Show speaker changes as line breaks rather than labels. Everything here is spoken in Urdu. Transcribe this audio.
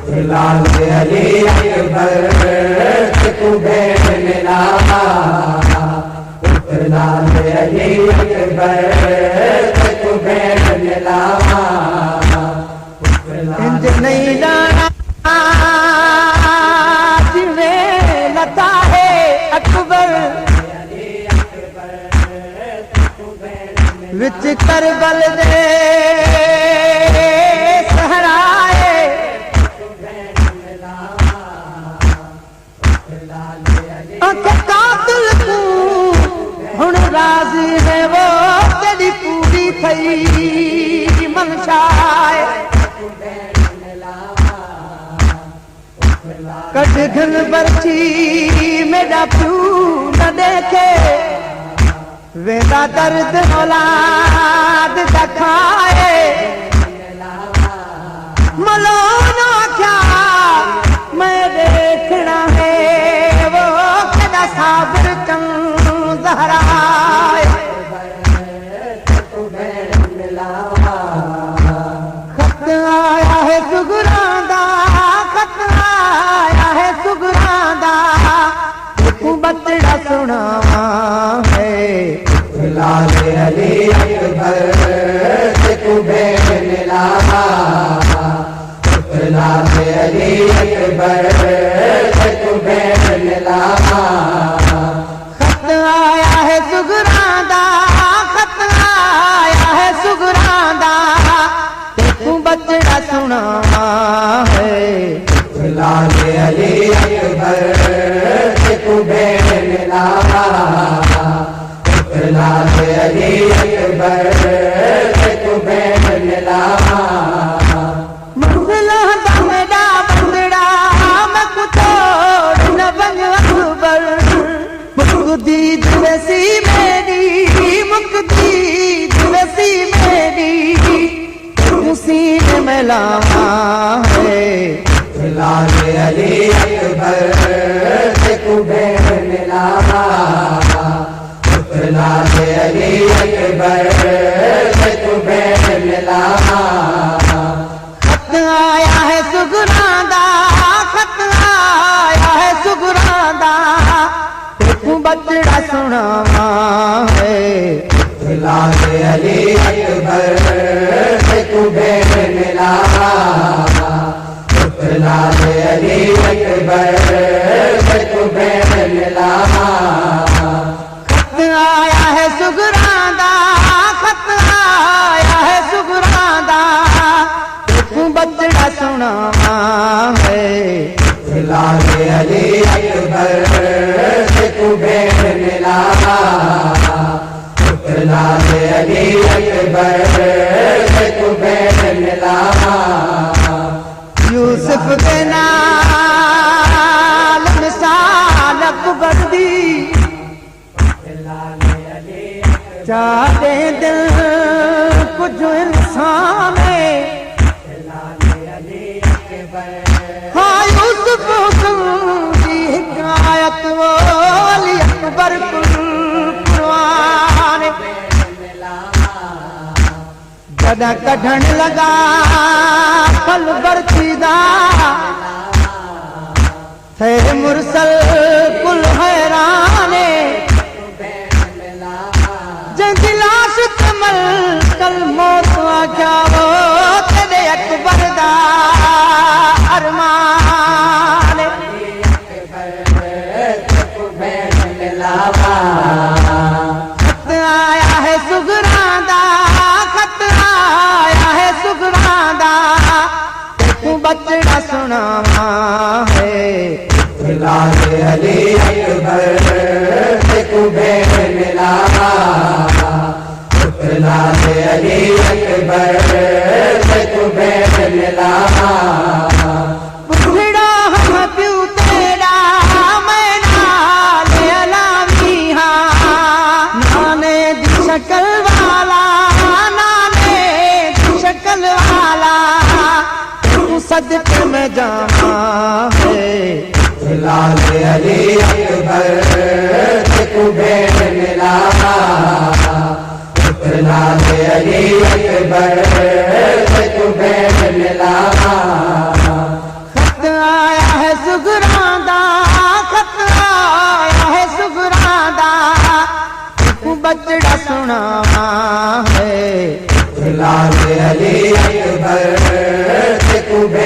لال علی اکبر تو بین ملاوا لال علی اکبر تو بین ملاوا
انج نہیں جانا جویں لتا ہے اکبر وچ کربل دے صحرائے قاتل کو ہن راضی ہے وہ تیری پوری تھئی منشا کٹ گھن برچی میرا پیو نہ دیکھے ویدا درد اولاد دکھائے ملونا کیا میں دیکھنا ہے وہ کدا صابر چند زہرا خط آیا ہے سگراں دا خط آیا ہے سگراں دا تو بچڑا سناواں ہے
لال علی اکبر تو بین ملاوا لال علی اکبر تو بین ملاوا
خط آیا ہے سگراں دا خط آیا ہے سگراں دا تو بچڑا سناواں ہے
لال علی اکبر تو بین ملاوا لال علی اکبر تو بین ملاوا
منزلہ دا میرا بندڑا میں کتوڑ نہ بن اکبر مقدی دوسی میری مقدی دوسی میری حسین میں لاواں ہے
لال علی اکبر تو بین ملاوا لال علی اکبر تو بین ملاوا
خط آیا ہے سگراں دا خط آیا ہے سگراں دا تو بچڑا سناواں ہے
لال علی اکبر تو بین ملاوا لال علی اکبر تو بین ملاوا
خط آیا ہے سگراں دا خط آیا ہے سگراں دا تو بچڑا سناواں ہے
لال علی اکبر تو بین ملاوا لال علی اکبر تو بین ملاوا
یوسف کے نال مثال اکبر دی چاہتے دل کچھ انسان ہے ہاں یوسف حکم دی حکایت وہ علی اکبر قرآن جدا کڈھن لگا پھل برچی دا تھے مرسل کل حیران جن کی لاش کمل کل موت آکھیا وہ تیرے اکبر دا ارمان خط آیا ہے سگراں دا خط آیا ہے سگراں دا تو بچڑا سناواں ہے
لال علی اکبر تو بین ملاوا لال علی اکبر تو بین ملاوا
بڑھڑا ہم پیو تیرا میں نال علامی ہاں نانے دی شکل والا نانے دی شکل والا تو صدقے میں جاواں ہے
لال علی اکبر تو بین ملاوا لال علی اکبر تو بین ملاوا